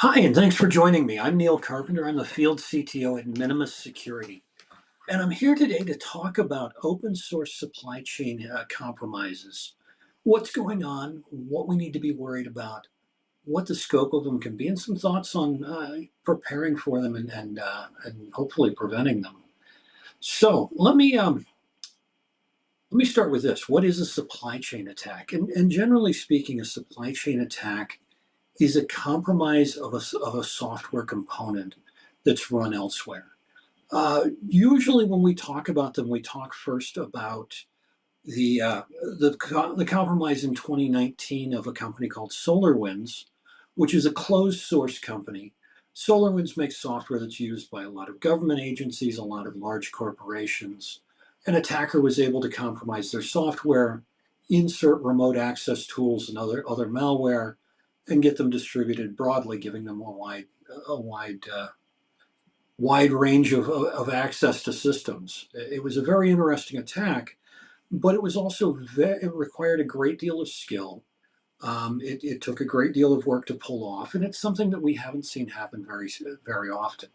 Hi, and thanks for joining me. I'm Neil Carpenter. I'm the field CTO at Minimus Security. And I'm here today to talk about open source supply chain compromises. What's going on, what we need to be worried about, what the scope of them can be, and some thoughts on preparing for them and hopefully preventing them. So let me start with this. What is a supply chain attack? And generally speaking, a supply chain attack is a compromise of a software component that's run elsewhere. Usually, when we talk about them, we talk first about the compromise in 2019 of a company called SolarWinds, which is a closed source company. SolarWinds makes software that's used by a lot of government agencies, a lot of large corporations. An attacker was able to compromise their software, insert remote access tools and other malware, and get them distributed broadly, giving them a wide range of access to systems. It was a very interesting attack, but it was also it required a great deal of skill. It took a great deal of work to pull off, and it's something that we haven't seen happen very often.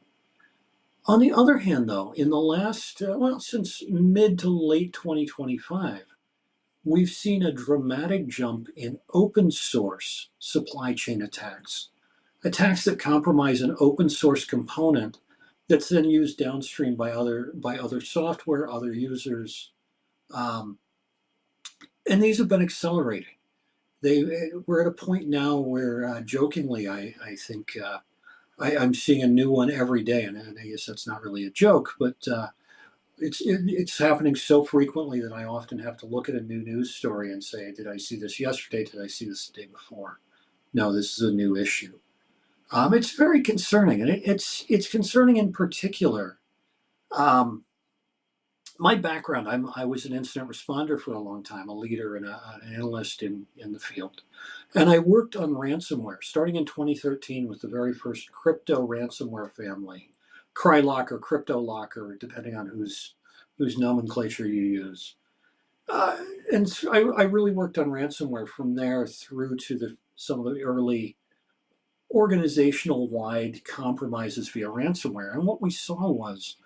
On the other hand, though, in the last since mid to late 2025, we've seen a dramatic jump in open source supply chain attacks that compromise an open source component that's then used downstream by other software, other users, um, and these have been accelerating. We're at a point now where, jokingly, I think I'm seeing a new one every day, and I guess that's not really a joke, but it's happening so frequently that I often have to look at a new news story and say, "Did I see this yesterday? Did I see this the day before?" No, this is a new issue. It's very concerning, and it's concerning in particular. Um, my background, I was an incident responder for a long time, a leader and an analyst in the field. And I worked on ransomware starting in 2013 with the very first crypto ransomware family, Krylock or CryptoLocker, depending on whose nomenclature you use. Uh, and so I really worked on ransomware from there through to some of the early organizational wide compromises via ransomware. And what we saw was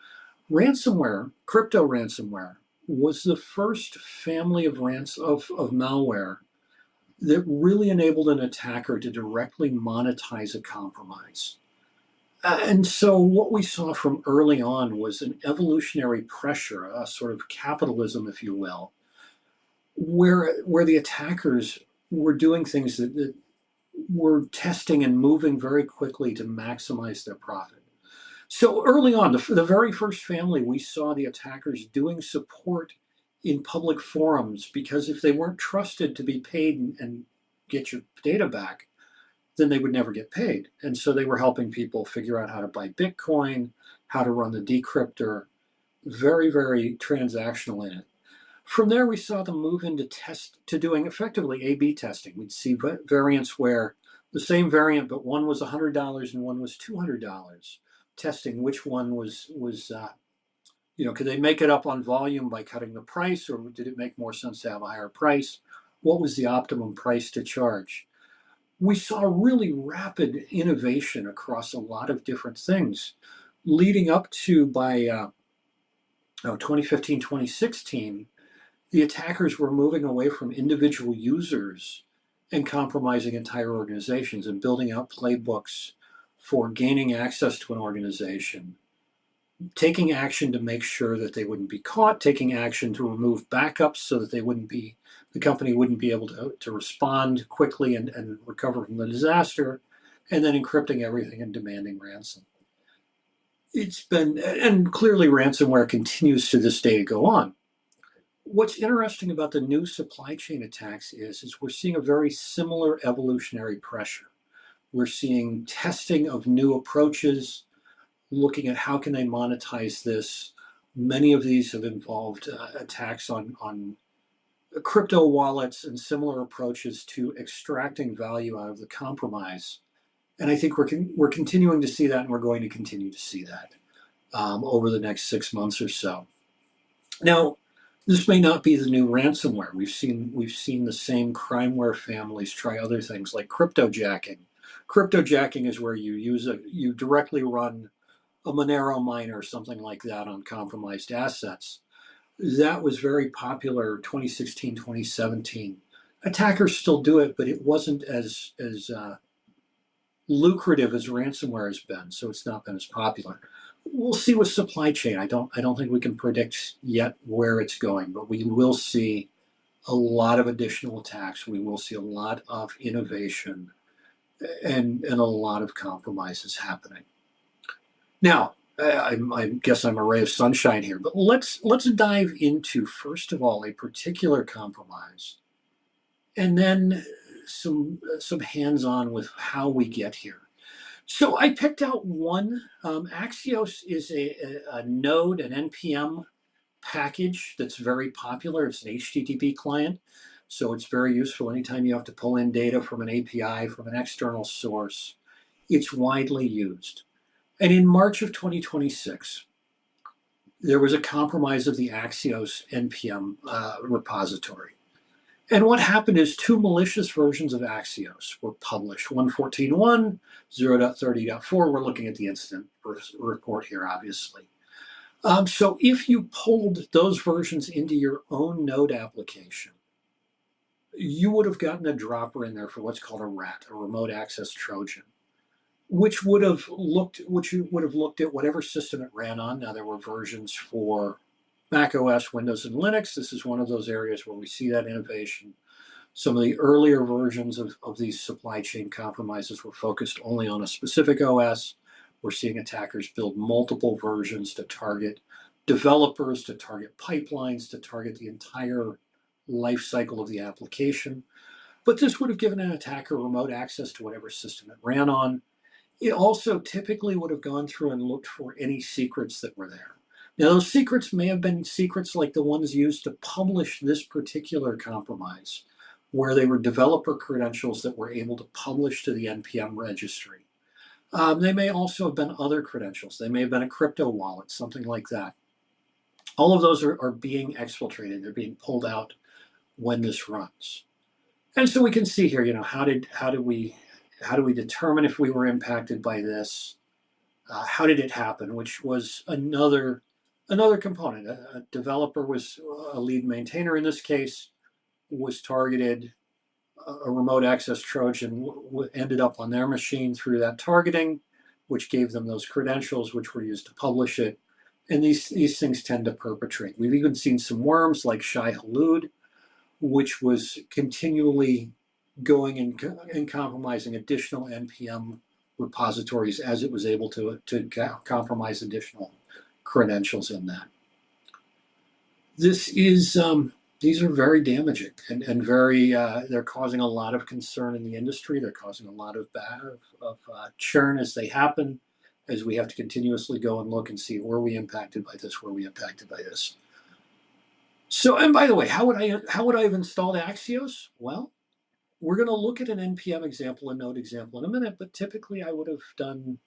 ransomware, crypto ransomware, was the first family of malware that really enabled an attacker to directly monetize a compromise. And so what we saw from early on was an evolutionary pressure, a sort of capitalism, if you will, where the attackers were doing things that were testing and moving very quickly to maximize their profit. So early on, the very first family, we saw the attackers doing support in public forums because if they weren't trusted to be paid and get your data back, then they would never get paid. And so they were helping people figure out how to buy Bitcoin, how to run the decryptor, very, very transactional in it. From there, we saw them move to doing effectively A/B testing. We'd see variants where the same variant, but one was $100 and one was $200. Testing which one was could they make it up on volume by cutting the price, or did it make more sense to have a higher price? What was the optimum price to charge? We saw really rapid innovation across a lot of different things, leading up to by 2015, 2016 the attackers were moving away from individual users and compromising entire organizations and building out playbooks for gaining access to an organization, taking action to make sure that they wouldn't be caught, taking action to remove backups so that the company wouldn't be able to respond quickly and recover from the disaster, and then encrypting everything and demanding ransom. And clearly ransomware continues to this day to go on. What's interesting about the new supply chain attacks is we're seeing a very similar evolutionary pressure. We're seeing testing of new approaches, looking at how can they monetize this. Many of these have involved attacks on crypto wallets and similar approaches to extracting value out of the compromise. And I think we're continuing to see that, and we're going to continue to see that over the next 6 months or so. Now, this may not be the new ransomware. We've seen the same crimeware families try other things like cryptojacking, Cryptojacking is where you directly run a Monero miner or something like that on compromised assets. That was very popular 2016, 2017. Attackers still do it, but it wasn't as lucrative as ransomware has been, so it's not been as popular. We'll see with supply chain. I don't think we can predict yet where it's going, but we will see a lot of additional attacks. We will see a lot of innovation and a lot of compromises happening. Now, I guess I'm a ray of sunshine here, but let's dive into, first of all, a particular compromise, and then some hands-on with how we get here. So I picked out one. Axios is a node, an NPM package that's very popular. It's an HTTP client, so it's very useful anytime you have to pull in data from an API, from an external source. It's widely used. And in March of 2026, there was a compromise of the Axios NPM repository. And what happened is two malicious versions of Axios were published, 1.14.1, 0.30.4. We're looking at the incident report here, obviously. So if you pulled those versions into your own node application, you would have gotten a dropper in there for what's called a RAT, a remote access Trojan, which you would have looked at whatever system it ran on. Now there were versions for Mac OS, Windows, and Linux. This is one of those areas where we see that innovation. Some of the earlier versions of these supply chain compromises were focused only on a specific OS. We're seeing attackers build multiple versions to target developers, to target pipelines, to target the entire life cycle of the application. But this would have given an attacker remote access to whatever system it ran on. It also typically would have gone through and looked for any secrets that were there. Now, those secrets may have been secrets like the ones used to publish this particular compromise, where they were developer credentials that were able to publish to the NPM registry. They may also have been other credentials. They may have been a crypto wallet, something like that. All of those are being exfiltrated. They're being pulled out when this runs. And so we can see here, how do we determine if we were impacted by this? How did it happen? Which was another component. A developer was a lead maintainer in this case, was targeted. A remote access Trojan ended up on their machine through that targeting, which gave them those credentials, which were used to publish it. And these things tend to perpetrate. We've even seen some worms like Shai Hulud, which was continually going and compromising additional NPM repositories as it was able to compromise additional credentials in that. These are very damaging and very they're causing a lot of concern in the industry. They're causing a lot of churn as they happen, as we have to continuously go and look and see, were we impacted by this? Were we impacted by this? So, and by the way, how would I have installed Axios? Well, we're going to look at an NPM example, a node example in a minute, but typically I would have done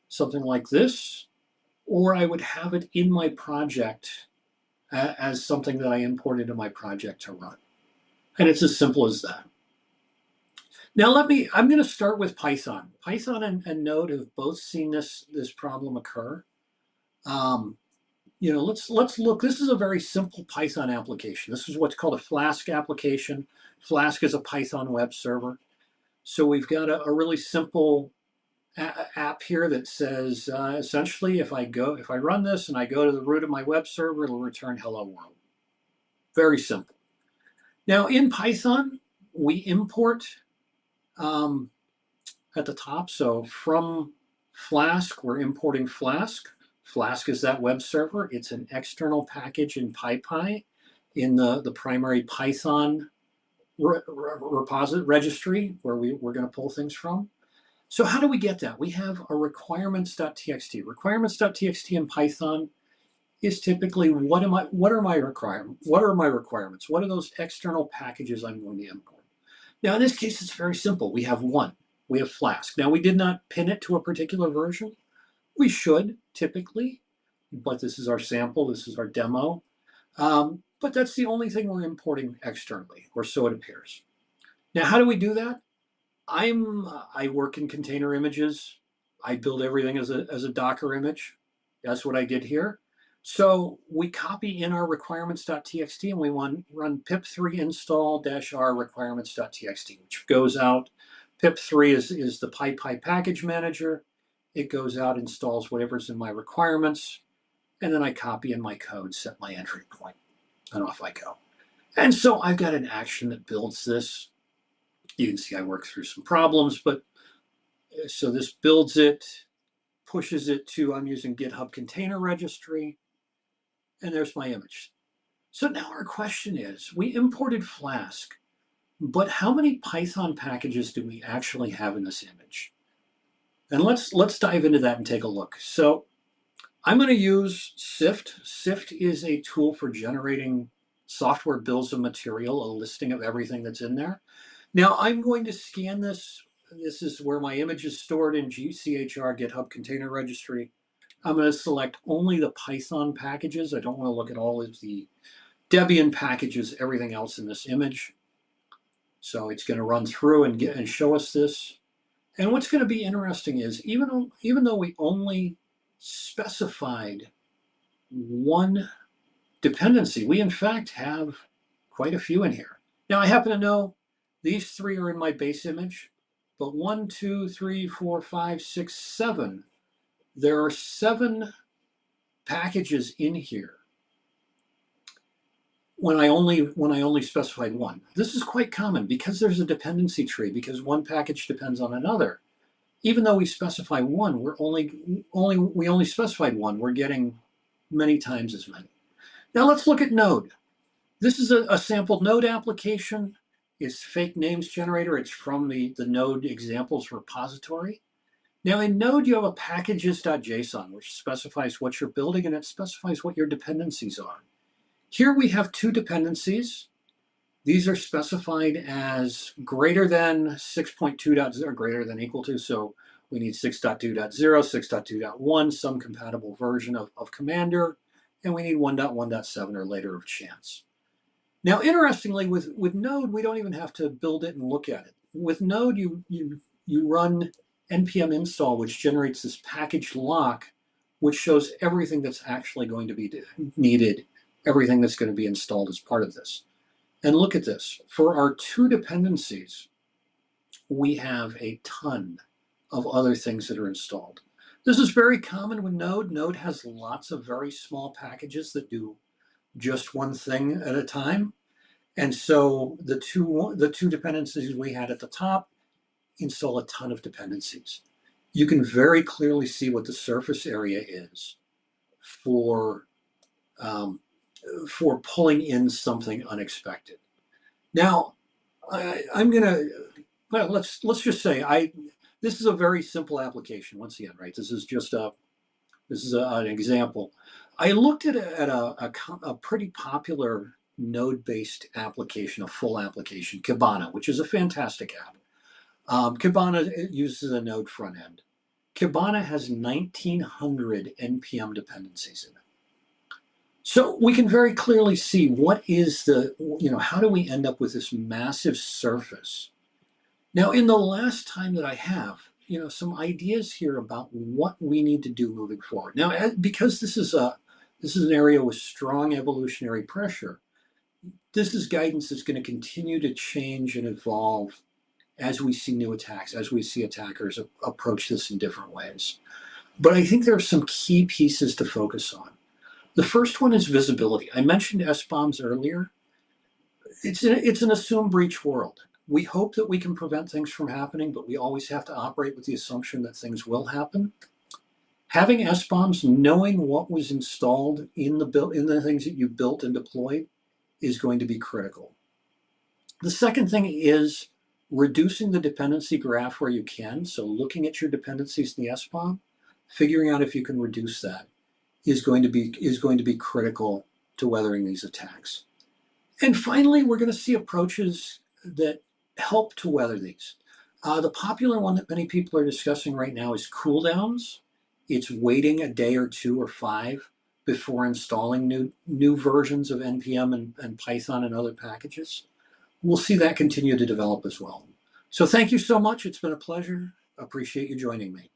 something like this, or I would have it in my project as something that I import into my project to run. And it's as simple as that. Now I'm going to start with Python. Python and Node have both seen this problem occur. Let's look. This is a very simple Python application. This is what's called a Flask application. Flask is a Python web server. So we've got a really simple app here that says essentially if I run this and I go to the root of my web server, it'll return hello world. Very simple. Now in Python, we import at the top. So from Flask, we're importing Flask. Flask is that web server. It's an external package in PyPy in the primary Python repository registry where we're going to pull things from. So how do we get that? We have a requirements.txt. Requirements.txt in Python is typically what are my requirements? What are those external packages I'm going to import? Now in this case, it's very simple. We have one. We have Flask. Now we did not pin it to a particular version. We should typically, but this is our sample. This is our demo. But that's the only thing we're importing externally, or so it appears. Now, how do we do that? I work in container images. I build everything as a Docker image. That's what I did here. So we copy in our requirements.txt and we run pip3 install-r requirements.txt, which goes out. Pip3 is the PyPy package manager. It goes out, installs whatever's in my requirements, and then I copy in my code, set my entry point, and off I go. And so I've got an action that builds this. You can see I work through some problems, but so this builds it, pushes it to, I'm using GitHub container registry, and there's my image. So now our question is, we imported Flask, but how many Python packages do we actually have in this image? And let's dive into that and take a look. So I'm going to use Sift. Sift is a tool for generating software bills of material, a listing of everything that's in there. Now I'm going to scan this. This is where my image is stored in GCHR GitHub Container Registry. I'm going to select only the Python packages. I don't want to look at all of the Debian packages, everything else in this image. So it's going to run through and show us this. And what's going to be interesting is even though we only specified one dependency, we in fact have quite a few in here. Now I happen to know these three are in my base image, but 1, 2, 3, 4, 5, 6, 7. There are 7 packages in here when I only specified one. This is quite common because there's a dependency tree, because one package depends on another. Even though we specify one, we only specified one. We're getting many times as many. Now let's look at Node. This is a sample Node application. It's fake names generator. It's from the Node examples repository. Now in Node, you have a packages.json, which specifies what you're building, and it specifies what your dependencies are. Here we have 2 dependencies. These are specified as greater than 6.2.0, greater than equal to. So we need 6.2.0, 6.2.1, some compatible version of Commander, and we need 1.1.7 or later of chance. Now, interestingly, with Node, we don't even have to build it and look at it. With Node, you run NPM install, which generates this package lock, which shows everything that's actually going to be needed, everything that's going to be installed as part of this. And look at this. For our 2 dependencies, we have a ton of other things that are installed. This is very common with Node. Node has lots of very small packages that do just one thing at a time. And so the two dependencies we had at the top install a ton of dependencies. You can very clearly see what the surface area is for pulling in something unexpected. Now, I'm gonna let's just say this is a very simple application. Once again, right? This is an example. I looked at a pretty popular node-based application, a full application, Kibana, which is a fantastic app. Kibana uses a node front end. Kibana has 1,900 NPM dependencies in it. So we can very clearly see what is how do we end up with this massive surface? Now, in the last time that I have, some ideas here about what we need to do moving forward. Now, because this is an area with strong evolutionary pressure, this is guidance that's going to continue to change and evolve as we see new attacks, as we see attackers approach this in different ways. But I think there are some key pieces to focus on. The first one is visibility. I mentioned SBOMs earlier. It's an assumed breach world. We hope that we can prevent things from happening, but we always have to operate with the assumption that things will happen. Having SBOMs, knowing what was installed in the things that you built and deployed, is going to be critical. The second thing is reducing the dependency graph where you can. So looking at your dependencies in the SBOM, figuring out if you can reduce that is going to be critical to weathering these attacks. And finally, we're going to see approaches that help to weather these. The popular one that many people are discussing right now is cooldowns. It's waiting a day or 2 or 5 before installing new versions of NPM and Python and other packages. We'll see that continue to develop as well. So thank you so much. It's been a pleasure. Appreciate you joining me.